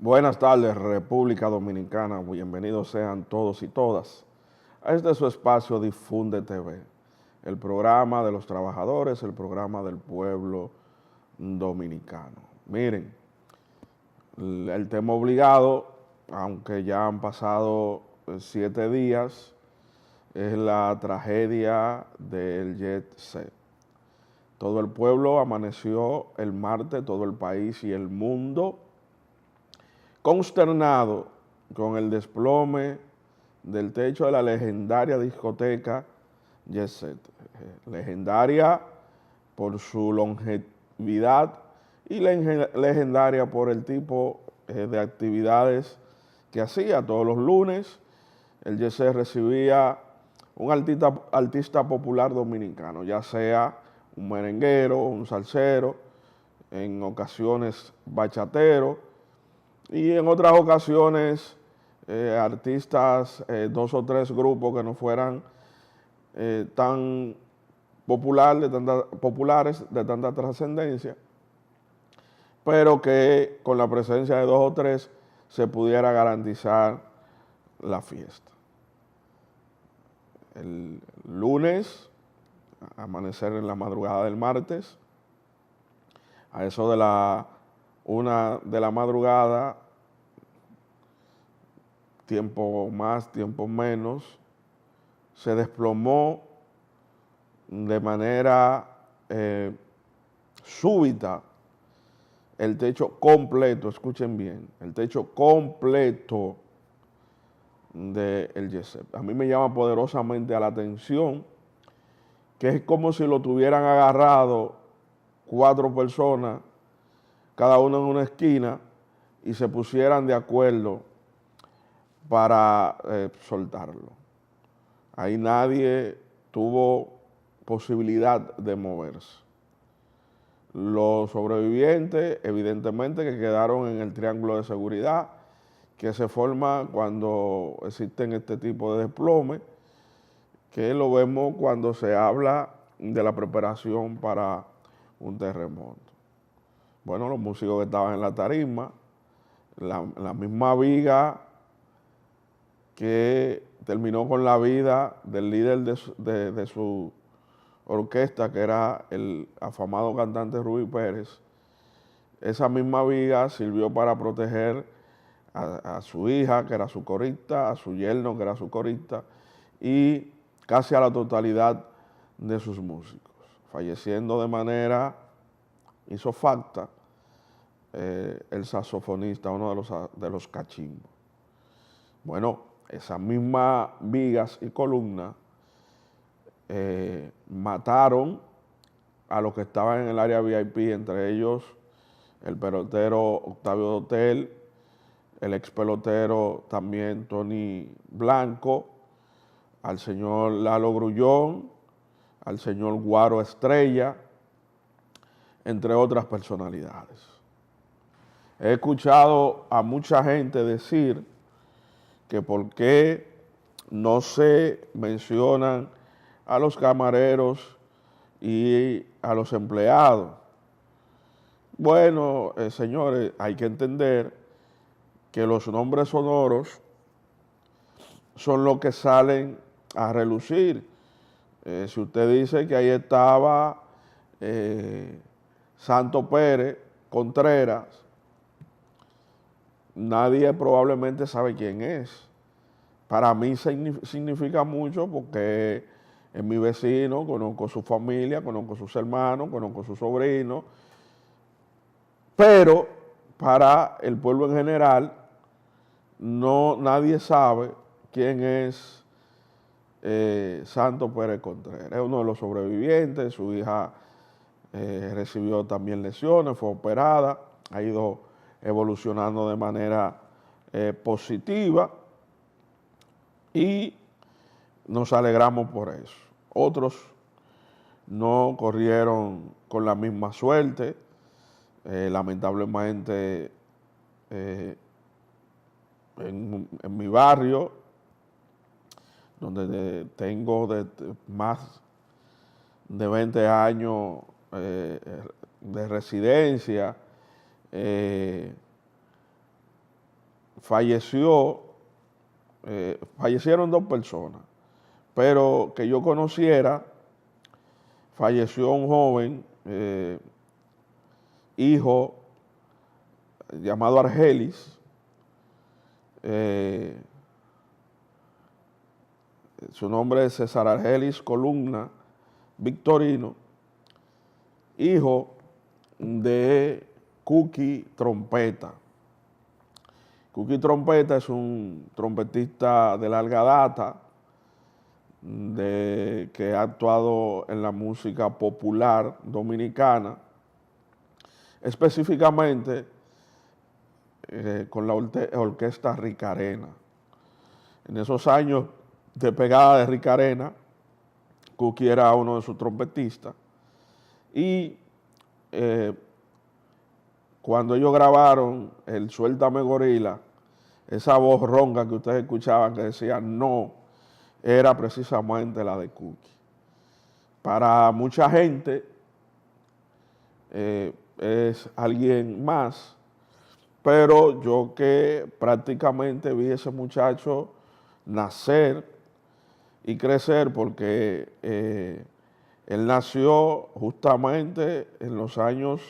Buenas tardes, República Dominicana. Bienvenidos sean todos y todas a este su espacio Difunde TV, el programa de los trabajadores, el programa del pueblo dominicano. Miren, el tema obligado, aunque ya han pasado 7 días, es la tragedia del Jet Set. Todo el pueblo amaneció el martes, todo el país y el mundo consternado con el desplome del techo de la legendaria discoteca Jet Set. Legendaria por su longevidad y legendaria por el tipo de actividades que hacía. Todos los lunes el Jet Set recibía un artista popular dominicano, ya sea un merenguero, un salsero, en ocasiones bachatero, y en otras ocasiones artistas, 2 o 3 grupos que no fueran tan populares, de tanta trascendencia, pero que con la presencia de 2 o 3 se pudiera garantizar la fiesta. El lunes, amanecer en la madrugada del martes, a eso de la 1 de la madrugada, tiempo más, tiempo menos, se desplomó de manera súbita el techo completo, escuchen bien, el techo completo del Jet Set. A mí me llama poderosamente a la atención que es como si lo tuvieran agarrado 4 personas, cada uno en una esquina, y se pusieran de acuerdo para soltarlo. Ahí nadie tuvo posibilidad de moverse. Los sobrevivientes, evidentemente, que quedaron en el triángulo de seguridad que se forma cuando existen este tipo de desplome, que lo vemos cuando se habla de la preparación para un terremoto. Bueno, los músicos que estaban en la tarima, la misma viga que terminó con la vida del líder de su orquesta, que era el afamado cantante Rubí Pérez, esa misma viga sirvió para proteger a su hija, que era su corista, a su yerno, que era su corista, y casi a la totalidad de sus músicos, falleciendo de manera isofacta el saxofonista, uno de los cachimbos. Bueno, esas mismas vigas y columnas mataron a los que estaban en el área VIP, entre ellos el pelotero Octavio Dotel, el ex pelotero también Tony Blanco, al señor Lalo Grullón, al señor Guaro Estrella, entre otras personalidades. He escuchado a mucha gente decir que por qué no se mencionan a los camareros y a los empleados. Bueno, señores, hay que entender que los nombres sonoros son los que salen a relucir. Si usted dice que ahí estaba Santo Pérez Contreras, nadie probablemente sabe quién es. Para mí significa mucho porque es mi vecino, conozco su familia, conozco sus hermanos, conozco sus sobrinos, pero para el pueblo en general nadie sabe quién es Santo Pérez Contreras. Es uno de los sobrevivientes, su hija recibió también lesiones, fue operada, ha ido evolucionando de manera positiva y nos alegramos por eso. Otros no corrieron con la misma suerte, lamentablemente en mi barrio, donde tengo más de 20 años de residencia, fallecieron 2 personas, pero que yo conociera, falleció un joven, hijo, llamado Argelis. Su nombre es César Argelis Columna Victorino, hijo de Cuqui Trompeta. Cuqui Trompeta es un trompetista de larga data, que ha actuado en la música popular dominicana, específicamente con la orquesta Ricarena. En esos años de pegada de Ricarena, Cuqui era uno de sus trompetistas, y cuando ellos grabaron el Suéltame Gorila, esa voz ronca que ustedes escuchaban que decía no, era precisamente la de Cuqui. Para mucha gente es alguien más, pero yo que prácticamente vi a ese muchacho nacer y crecer, porque él nació justamente en los años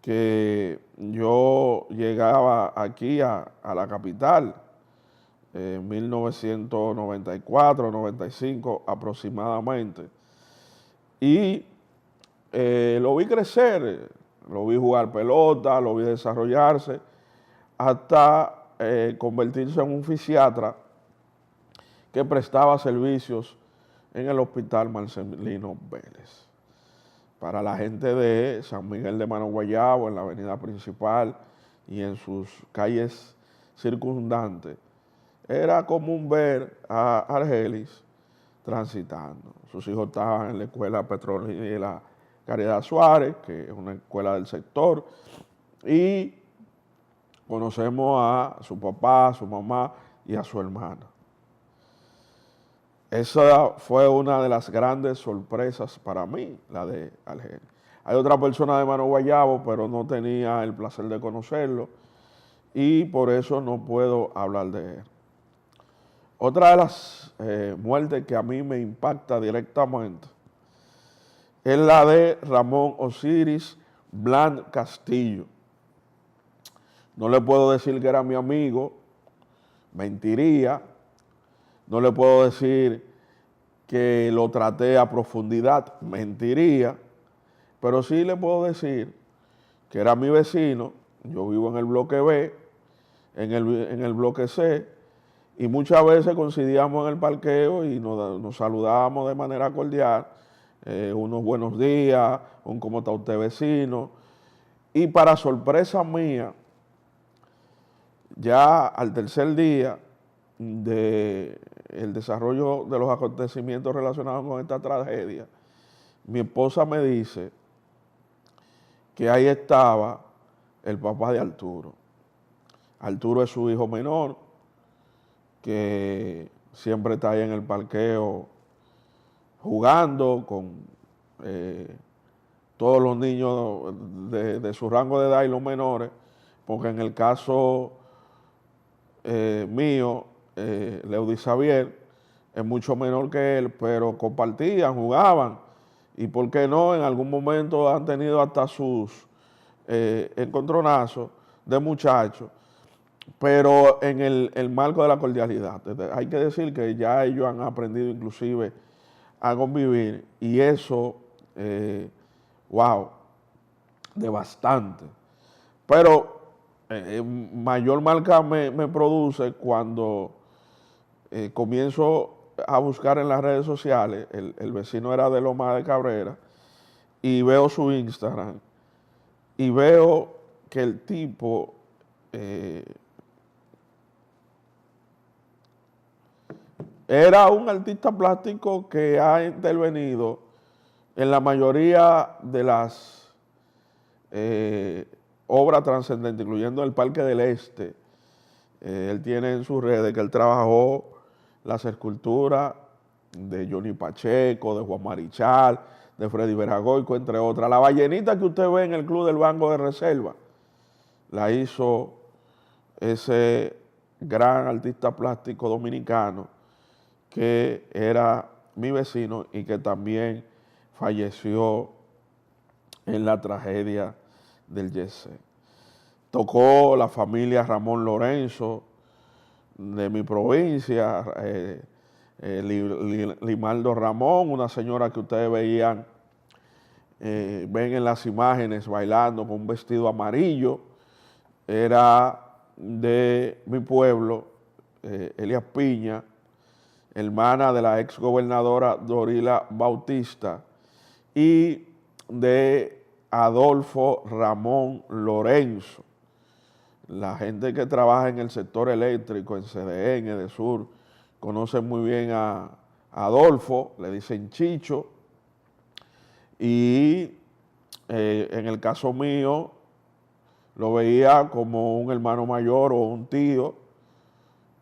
que yo llegaba aquí a la capital, 1994, 95 aproximadamente. Y lo vi crecer, lo vi jugar pelota, lo vi desarrollarse, hasta convertirse en un fisiatra que prestaba servicios en el Hospital Marcelino Vélez para la gente de San Miguel de Mano Guayabo, en la avenida principal y en sus calles circundantes. Era común ver a Argelis transitando. Sus hijos estaban en la escuela petrolera Caridad Suárez, que es una escuela del sector, y conocemos a su papá, a su mamá y a su hermana. Esa fue una de las grandes sorpresas para mí, la de Argelis. Hay otra persona de Mano Guayabo, pero no tenía el placer de conocerlo y por eso no puedo hablar de él. Otra de las muertes que a mí me impacta directamente es la de Ramón Osiris Bland Castillo. No le puedo decir que era mi amigo, mentiría. No le puedo decir que lo traté a profundidad, mentiría, pero sí le puedo decir que era mi vecino. Yo vivo en el bloque B, en el bloque C, y muchas veces coincidíamos en el parqueo y nos saludábamos de manera cordial, unos buenos días, un cómo está usted vecino, y para sorpresa mía, ya al tercer día del desarrollo de los acontecimientos relacionados con esta tragedia, mi esposa me dice que ahí estaba el papá de Arturo. Arturo es su hijo menor, que siempre está ahí en el parqueo jugando con todos los niños de su rango de edad y los menores, porque en el caso mío, Leudis Xavier es mucho menor que él, pero compartían, jugaban, y por qué no, en algún momento han tenido hasta sus encontronazos de muchachos, pero en el marco de la cordialidad. Hay que decir que ya ellos han aprendido inclusive a convivir, y eso, wow, de bastante. Pero mayor marca me produce cuando comienzo a buscar en las redes sociales. El vecino era de Loma de Cabrera, y veo su Instagram y veo que el tipo era un artista plástico que ha intervenido en la mayoría de las obras trascendentes, incluyendo el Parque del Este. Él tiene en sus redes que él trabajó las esculturas de Johnny Pacheco, de Juan Marichal, de Freddy Veragoico, entre otras. La ballenita que usted ve en el Club del Banco de Reserva la hizo ese gran artista plástico dominicano que era mi vecino y que también falleció en la tragedia del Yesé. Tocó la familia Ramón Lorenzo de mi provincia, Limaldo Ramón, una señora que ustedes ven en las imágenes bailando con un vestido amarillo, era de mi pueblo, Elías Piña, hermana de la ex gobernadora Dorila Bautista, y de Adolfo Ramón Lorenzo. La gente que trabaja en el sector eléctrico, en CDN, EDESUR, conocen muy bien a Adolfo, le dicen Chicho, y en el caso mío lo veía como un hermano mayor o un tío,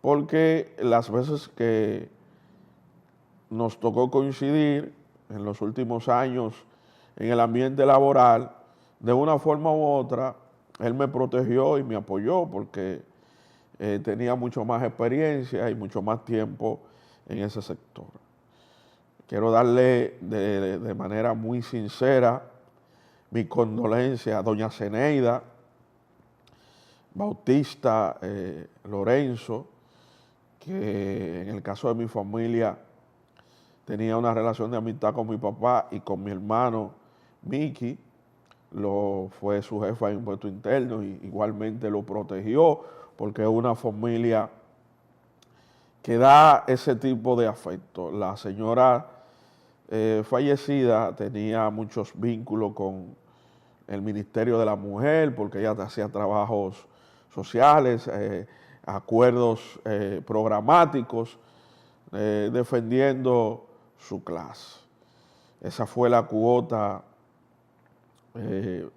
porque las veces que nos tocó coincidir en los últimos años en el ambiente laboral, de una forma u otra, él me protegió y me apoyó porque tenía mucho más experiencia y mucho más tiempo en ese sector. Quiero darle de manera muy sincera mi condolencia a doña Zeneida Bautista Lorenzo, que en el caso de mi familia tenía una relación de amistad con mi papá y con mi hermano Miki. Fue su jefa en impuesto interno y igualmente lo protegió porque es una familia que da ese tipo de afecto. La señora fallecida tenía muchos vínculos con el Ministerio de la Mujer porque ella hacía trabajos sociales, acuerdos programáticos, defendiendo su clase. Esa fue la cuota,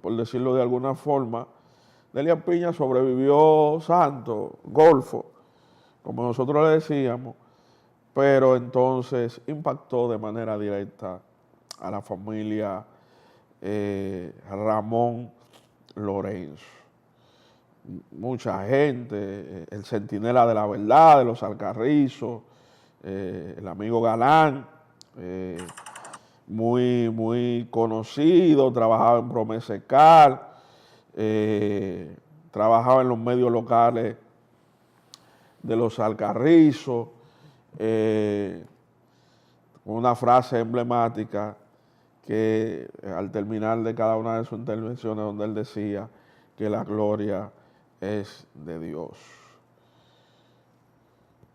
por decirlo de alguna forma. Delia Piña sobrevivió santo, golfo, como nosotros le decíamos, pero entonces impactó de manera directa a la familia Ramón Lorenzo. Mucha gente, el centinela de la verdad, de los Alcarrizos, el amigo Galán, muy conocido, trabajaba en Promesecal, trabajaba en los medios locales de los Alcarrizos, una frase emblemática que al terminar de cada una de sus intervenciones donde él decía que la gloria es de Dios.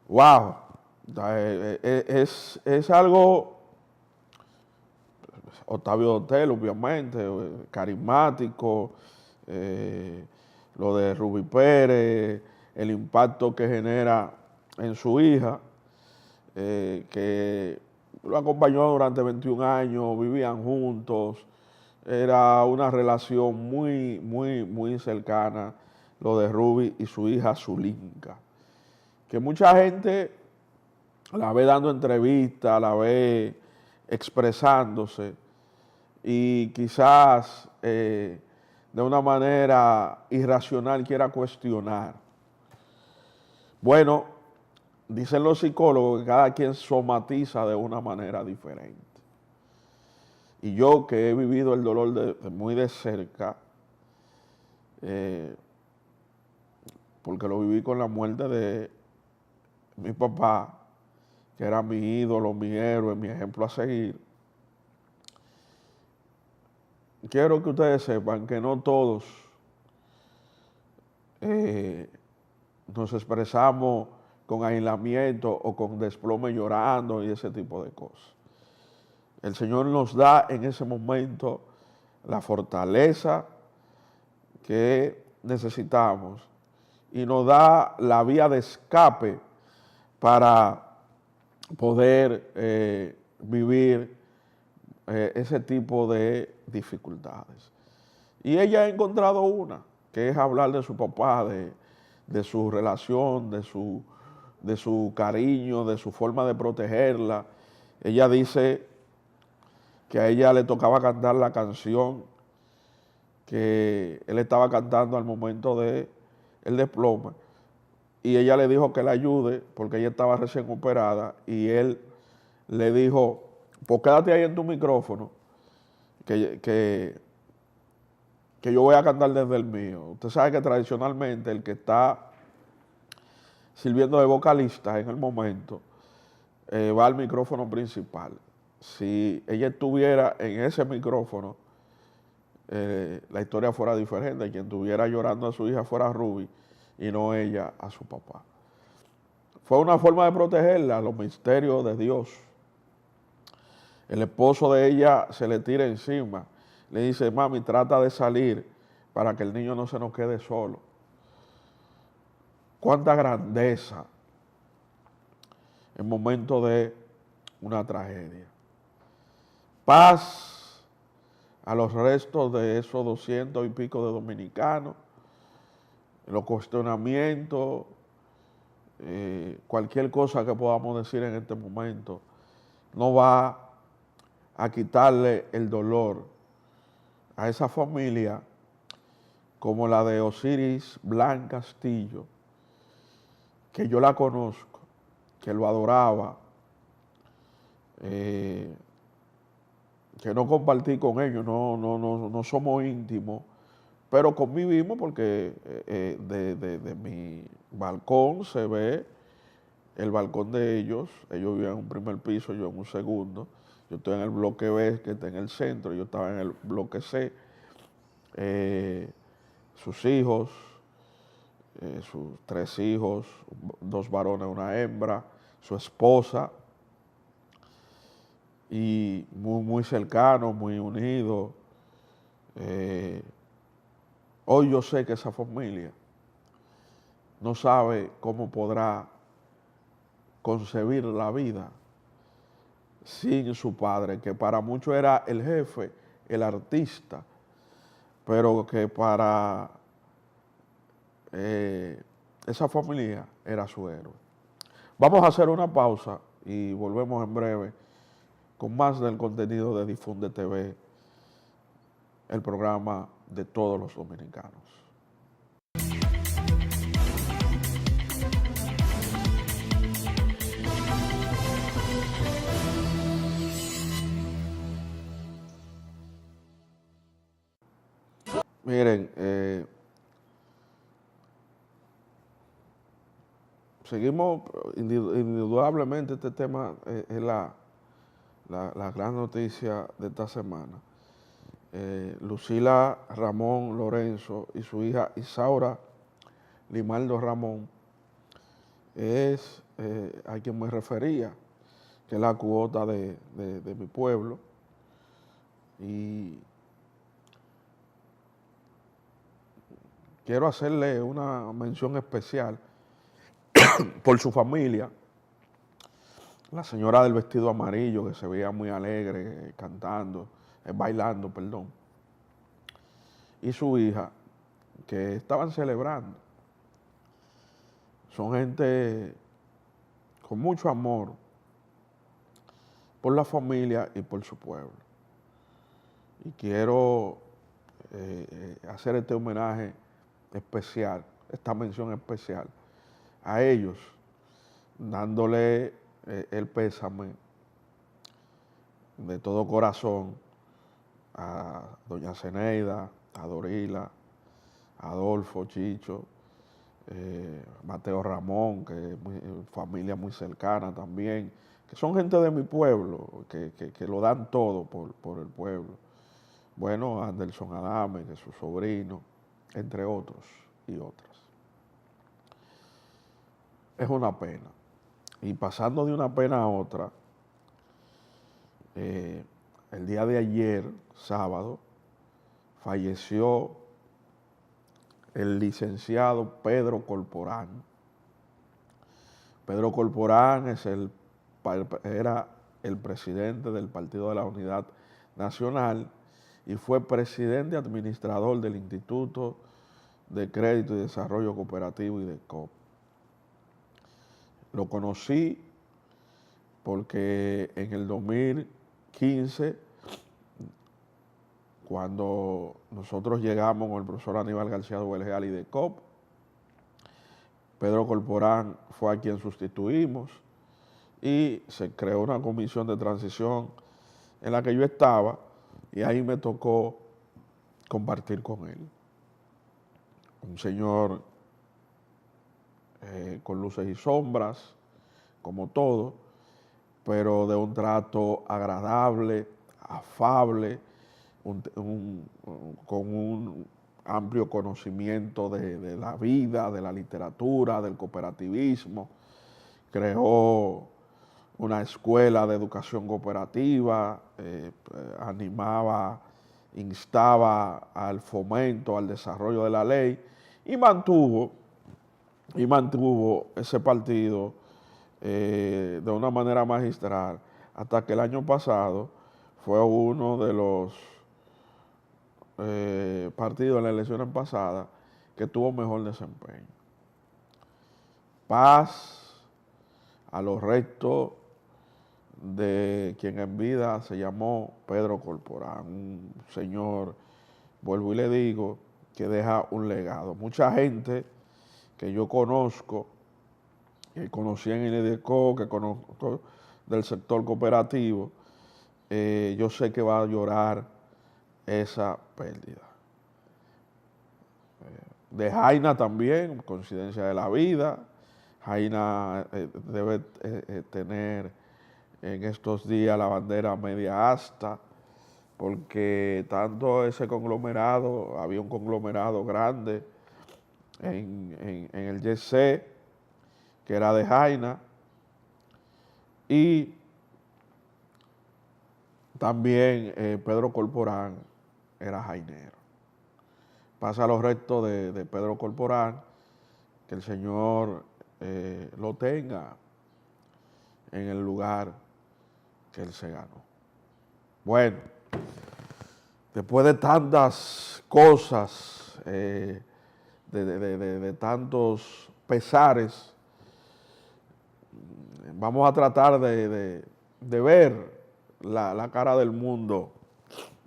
¡Wow! Es algo, Octavio Dotel, obviamente, carismático, lo de Rubí Pérez, el impacto que genera en su hija, que lo acompañó durante 21 años, vivían juntos, era una relación muy cercana, lo de Rubí y su hija Zulinka, que mucha gente la ve dando entrevistas, la ve expresándose y quizás de una manera irracional quiera cuestionar. Bueno, dicen los psicólogos que cada quien somatiza de una manera diferente. Y yo que he vivido el dolor muy de cerca, porque lo viví con la muerte de mi papá, que era mi ídolo, mi héroe, mi ejemplo a seguir. Quiero que ustedes sepan que no todos nos expresamos con aislamiento o con desplome llorando y ese tipo de cosas. El Señor nos da en ese momento la fortaleza que necesitamos y nos da la vía de escape para poder vivir ese tipo de dificultades. Y ella ha encontrado una, que es hablar de su papá, de su relación, de su cariño, de su forma de protegerla. Ella dice que a ella le tocaba cantar la canción que él estaba cantando al momento del desplome, y ella le dijo que la ayude porque ella estaba recién operada y él le dijo, pues quédate ahí en tu micrófono que, que, que yo voy a cantar desde el mío. Usted sabe que tradicionalmente el que está sirviendo de vocalista en el momento va al micrófono principal. Si ella estuviera en ese micrófono, la historia fuera diferente. Quien estuviera llorando a su hija fuera Ruby y no ella a su papá. Fue una forma de protegerla, los misterios de Dios. El esposo de ella se le tira encima. Le dice, mami, trata de salir para que el niño no se nos quede solo. Cuánta grandeza en momento de una tragedia. Paz a los restos de esos 200 y pico de dominicanos, los cuestionamientos, cualquier cosa que podamos decir en este momento, no va a quitarle el dolor a esa familia como la de Osiris Blan Castillo, que yo la conozco, que lo adoraba, que no compartí con ellos, no somos íntimos, pero convivimos porque de mi balcón se ve el balcón de ellos vivían en un primer piso, yo en un segundo, yo estoy en el bloque B, que está en el centro, yo estaba en el bloque C, sus hijos, sus 3 hijos, 2 varones, una hembra, su esposa, y muy cercanos, muy unidos. Hoy yo sé que esa familia no sabe cómo podrá concebir la vida sin su padre, que para muchos era el jefe, el artista, pero que para esa familia era su héroe. Vamos a hacer una pausa y volvemos en breve con más del contenido de Difunde TV, el programa de todos los dominicanos. Miren, seguimos, indudablemente este tema es la gran noticia de esta semana. Lucila Ramón Lorenzo y su hija Isaura Limaldo Ramón es a quien me refería, que es la cuota de mi pueblo. Y quiero hacerle una mención especial por su familia, la señora del vestido amarillo, que se veía muy alegre, cantando, bailando, perdón, y su hija, que estaban celebrando. Son gente con mucho amor por la familia y por su pueblo. Y quiero hacer este homenaje especial, esta mención especial a ellos, dándole el pésame de todo corazón a doña Zeneida, a Dorila, a Adolfo, Chicho, Mateo Ramón, que es familia muy cercana también, que son gente de mi pueblo, que lo dan todo por el pueblo. Bueno, Anderson Adame, que es su sobrino, entre otros y otras. Es una pena. Y pasando de una pena a otra, el día de ayer, sábado, falleció el licenciado Pedro Corporán. Pedro Corporán era el presidente del Partido de la Unidad Nacional y fue presidente administrador del Instituto de Crédito y Desarrollo Cooperativo y de COP. Lo conocí porque en el 2015, cuando nosotros llegamos con el profesor Aníbal García Duvergé al IDECOP, Pedro Corporán fue a quien sustituimos y se creó una comisión de transición en la que yo estaba y ahí me tocó compartir con él. Un señor con luces y sombras, como todo, pero de un trato agradable, afable, con un amplio conocimiento de la vida, de la literatura, del cooperativismo. Creó una escuela de educación cooperativa, animaba, instaba al fomento, al desarrollo de la ley y mantuvo ese partido de una manera magistral hasta que el año pasado fue uno de los partidos en las elecciones pasadas que tuvo mejor desempeño. Paz a los restos de quien en vida se llamó Pedro Corporán, un señor, vuelvo y le digo, que deja un legado. Mucha gente que yo conozco, que conocí en el IDECO, que conozco del sector cooperativo, yo sé que va a llorar esa pérdida. De Jaina también, coincidencia de la vida. Jaina debe tener en estos días la bandera media asta, porque tanto ese conglomerado, había un conglomerado grande en el YC, que era de Jaina, y también Pedro Corporán era jainero. Pasa los restos de Pedro Corporán, que el Señor lo tenga en el lugar que él se ganó. Bueno, después de tantas cosas, de tantos pesares, vamos a tratar de ver la cara del mundo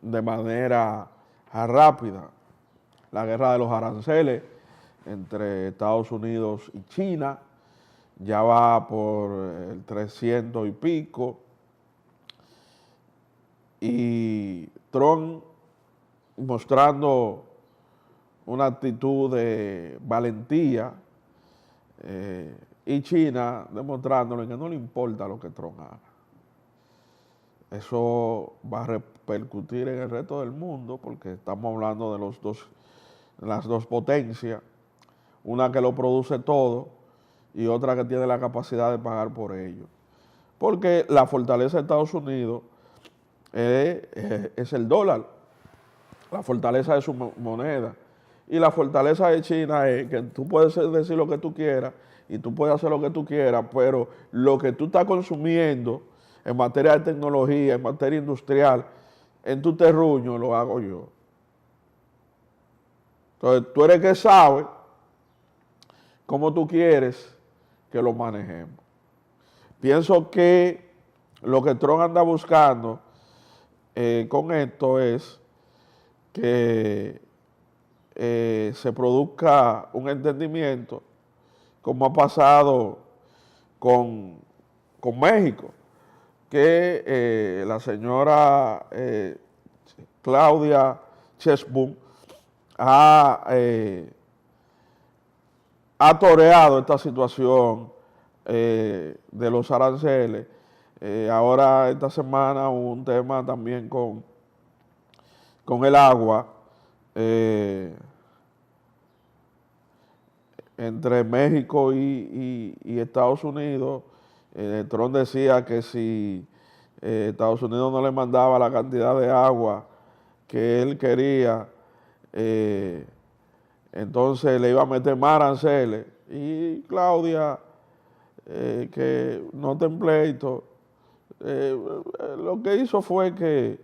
de manera rápida. La guerra de los aranceles entre Estados Unidos y China ya va por el 300 y pico, y Trump mostrando una actitud de valentía y China demostrándole que no le importa lo que Trump haga. Eso va a repercutir en el resto del mundo porque estamos hablando de las dos potencias, una que lo produce todo y otra que tiene la capacidad de pagar por ello. Porque la fortaleza de Estados Unidos es el dólar, la fortaleza de su moneda. Y la fortaleza de China es que tú puedes decir lo que tú quieras y tú puedes hacer lo que tú quieras, pero lo que tú estás consumiendo en materia de tecnología, en materia industrial, en tu terruño, lo hago yo. Entonces, tú eres que sabe cómo tú quieres que lo manejemos. Pienso que lo que Trump anda buscando con esto es que se produzca un entendimiento, como ha pasado con México, que la señora Claudia Sheinbaum ha toreado esta situación de los aranceles. Ahora esta semana hubo un tema también con el agua entre México y Estados Unidos. Trump decía que si Estados Unidos no le mandaba la cantidad de agua que él quería, entonces le iba a meter más aranceles. Y Claudia, que no ten pleito, lo que hizo fue que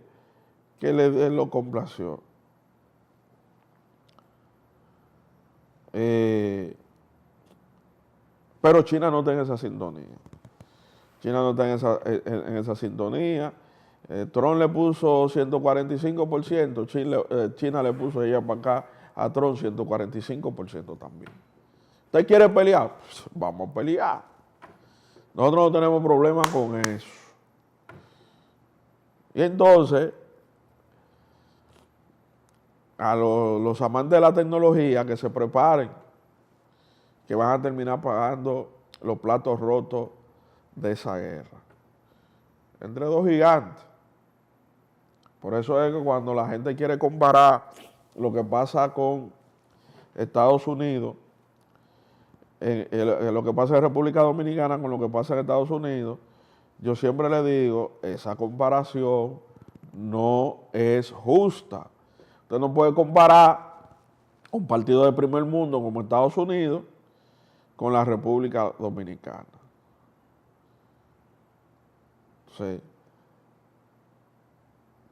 él lo complació. Pero China no está en esa sintonía. China no está en esa sintonía. Trump le puso 145%, China le puso ella para acá a Trump 145% también. ¿Usted quiere pelear? Pues vamos a pelear. Nosotros no tenemos problema con eso. Y entonces, a los amantes de la tecnología que se preparen, que van a terminar pagando los platos rotos de esa guerra. Entre dos gigantes. Por eso es que cuando la gente quiere comparar lo que pasa con Estados Unidos, lo que pasa en República Dominicana con lo que pasa en Estados Unidos, yo siempre le digo, esa comparación no es justa. Usted no puede comparar un partido de primer mundo como Estados Unidos con la República Dominicana. Sí.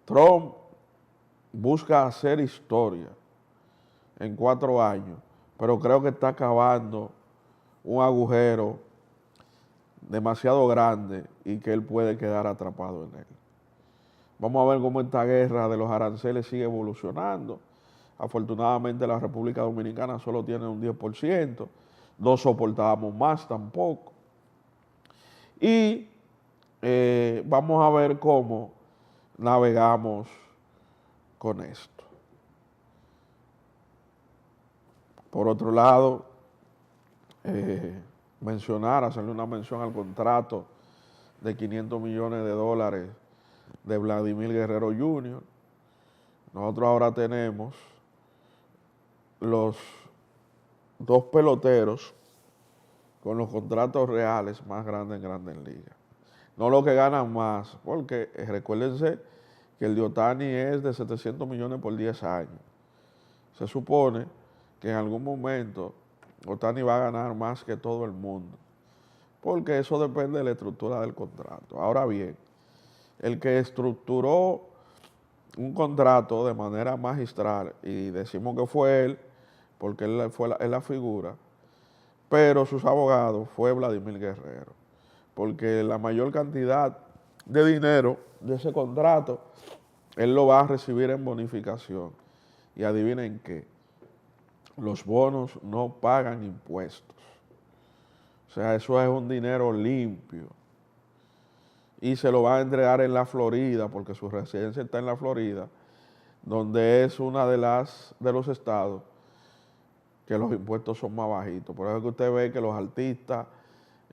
Trump busca hacer historia en 4 años, pero creo que está cavando un agujero demasiado grande y que él puede quedar atrapado en él. Vamos a ver cómo esta guerra de los aranceles sigue evolucionando. Afortunadamente la República Dominicana solo tiene un 10%, no soportábamos más tampoco. Y vamos a ver cómo navegamos con esto. Por otro lado, hacerle una mención al contrato de $500 millones de Vladimir Guerrero Jr. Nosotros ahora tenemos los 2 peloteros con los contratos reales más grandes en Grandes Ligas. No los que ganan más, porque recuérdense que el de Ohtani es de 700 millones por 10 años. Se supone que en algún momento Ohtani va a ganar más que todo el mundo, porque eso depende de la estructura del contrato. Ahora bien, el que estructuró un contrato de manera magistral, y decimos que fue él, porque él es la figura, pero sus abogados fue Vladimir Guerrero, porque la mayor cantidad de dinero de ese contrato, él lo va a recibir en bonificación. Y adivinen qué, los bonos no pagan impuestos. O sea, eso es un dinero limpio. Y se lo va a entregar en la Florida, porque su residencia está en la Florida, donde es una de los estados que los impuestos son más bajitos. Por eso es que usted ve que los artistas,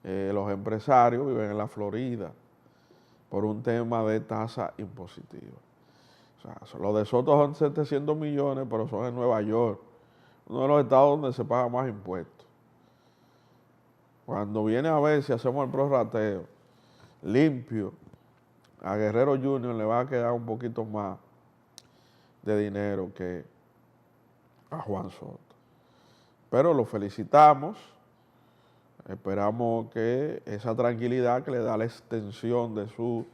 los empresarios viven en la Florida por un tema de tasa impositiva. O sea, los de Soto son 700 millones, pero son en Nueva York, uno de los estados donde se paga más impuestos. Cuando viene a ver si hacemos el prorrateo limpio, a Guerrero Jr. le va a quedar un poquito más de dinero que a Juan Soto. Pero lo felicitamos, esperamos que esa tranquilidad que le da la extensión de su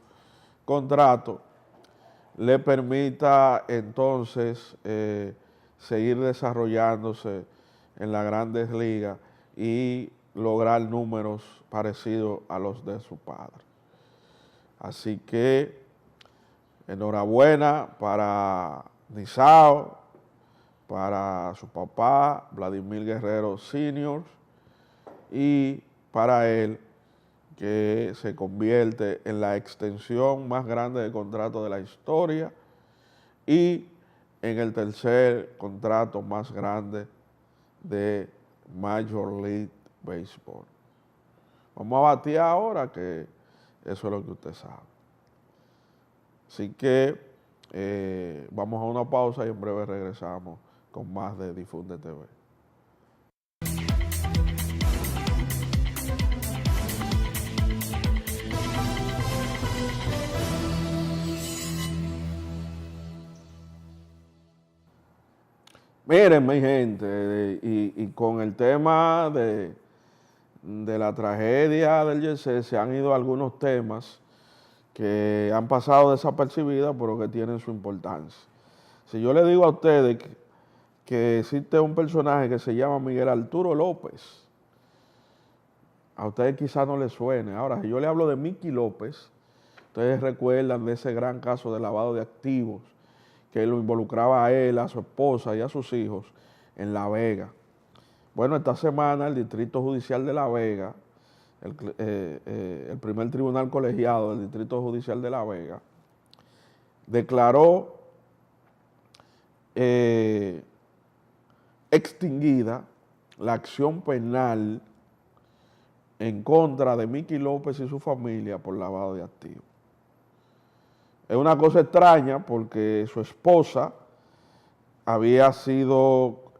contrato le permita entonces seguir desarrollándose en las Grandes Ligas y lograr números parecidos a los de su padre. Así que enhorabuena para Nisao, para su papá, Vladimir Guerrero Sr., y para él, que se convierte en la extensión más grande de contrato de la historia y en el tercer contrato más grande de Major League Baseball. Vamos a batear ahora, que eso es lo que usted sabe. Así que vamos a una pausa y en breve regresamos con más de Difunde TV. Miren, mi gente, y con el tema de la tragedia del Yesé se han ido algunos temas que han pasado desapercibidos, pero que tienen su importancia. Si yo le digo a ustedes que existe un personaje que se llama Miguel Arturo López, a ustedes quizás no les suene. Ahora, si yo le hablo de Mickey López, ustedes recuerdan de ese gran caso de lavado de activos que lo involucraba a él, a su esposa y a sus hijos en La Vega. Bueno, esta semana el Distrito Judicial de La Vega, el primer tribunal colegiado del Distrito Judicial de La Vega, declaró extinguida la acción penal en contra de Mickey López y su familia por lavado de activos. Es una cosa extraña porque su esposa había sido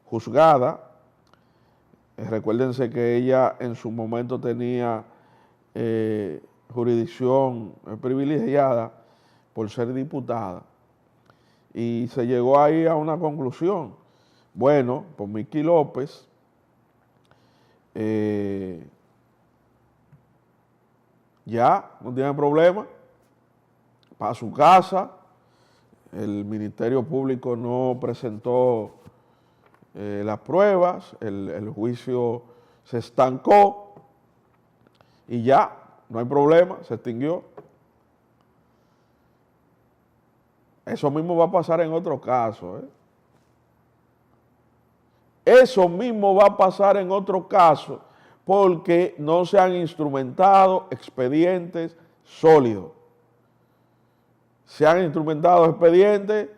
juzgada. Recuérdense que ella en su momento tenía jurisdicción privilegiada por ser diputada. Y se llegó ahí a una conclusión. Bueno, pues Mickey López ya no tiene problema para su casa. El Ministerio Público no presentó las pruebas, el juicio se estancó y ya, no hay problema, se extinguió. Eso mismo va a pasar en otro caso. Eso mismo va a pasar en otro caso porque no se han instrumentado expedientes sólidos. Se han instrumentado expedientes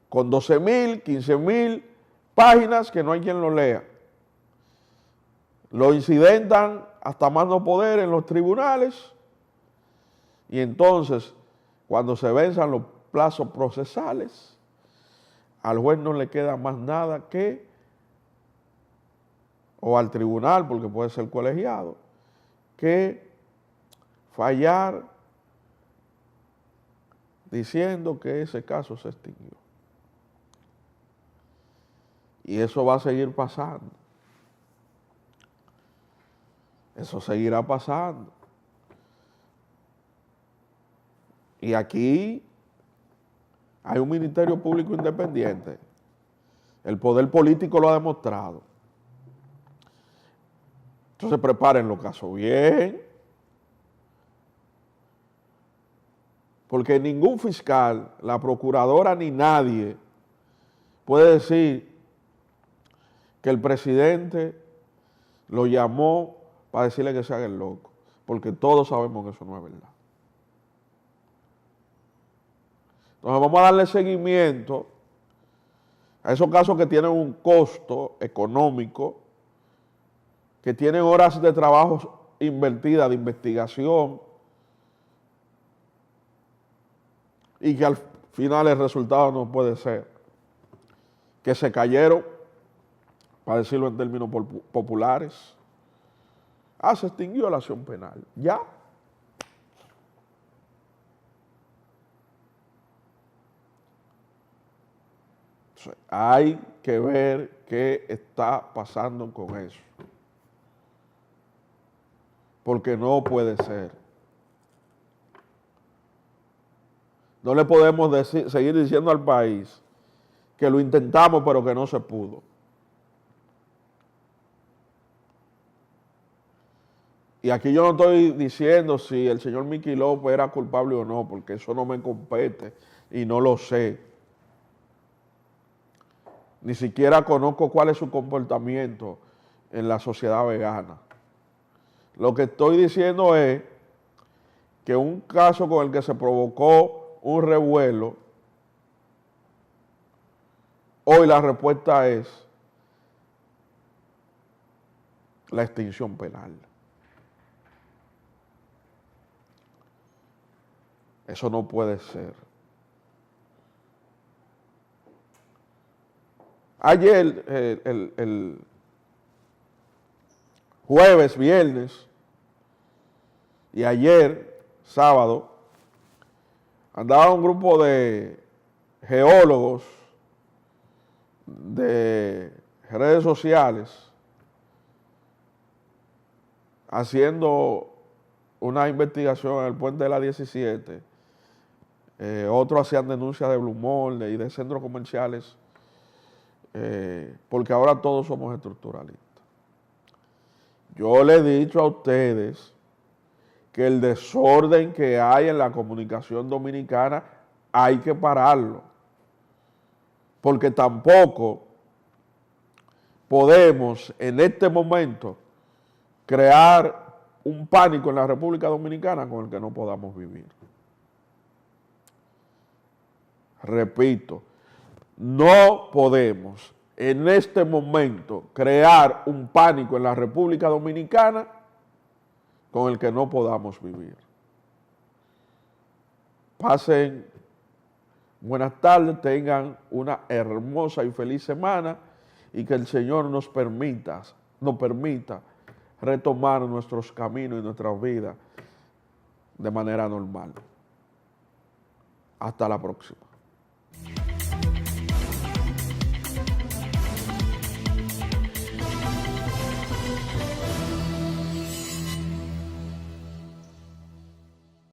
con 12,000, 15,000 páginas que no hay quien lo lea. Lo incidentan hasta más no poder en los tribunales y entonces cuando se venzan los plazos procesales, al juez no le queda más nada que, o al tribunal, porque puede ser colegiado, que fallar diciendo que ese caso se extinguió. Y eso va a seguir pasando. Eso seguirá pasando. Y aquí hay un Ministerio Público independiente. El poder político lo ha demostrado. Entonces preparen los casos bien. Porque ningún fiscal, la procuradora ni nadie puede decir que el presidente lo llamó para decirle que se haga el loco. Porque todos sabemos que eso no es verdad. Entonces vamos a darle seguimiento a esos casos que tienen un costo económico, que tienen horas de trabajo invertidas de investigación y que al final el resultado no puede ser que se cayeron, para decirlo en términos populares. Se extinguió la acción penal. Ya. Hay que ver qué está pasando con eso. Porque no puede ser. No le podemos seguir diciendo al país que lo intentamos pero que no se pudo. Y aquí yo no estoy diciendo si el señor Mickey López era culpable o no, porque eso no me compete y no lo sé. Ni siquiera conozco cuál es su comportamiento en la sociedad vegana. Lo que estoy diciendo es que un caso con el que se provocó un revuelo, hoy la respuesta es la extinción penal. Eso no puede ser. Ayer, el jueves, viernes y ayer, sábado, andaba un grupo de geólogos de redes sociales haciendo una investigación en el puente de la 17. Otros hacían denuncias de Blue Mall y de centros comerciales, porque ahora todos somos estructuralistas. Yo le he dicho a ustedes que el desorden que hay en la comunicación dominicana hay que pararlo. porque tampoco podemos en este momento crear un pánico en la República Dominicana con el que no podamos vivir. Repito, no podemos en este momento crear un pánico en la República Dominicana con el que no podamos vivir. Pasen buenas tardes, tengan una hermosa y feliz semana y que el Señor nos permita retomar nuestros caminos y nuestras vidas de manera normal. Hasta la próxima.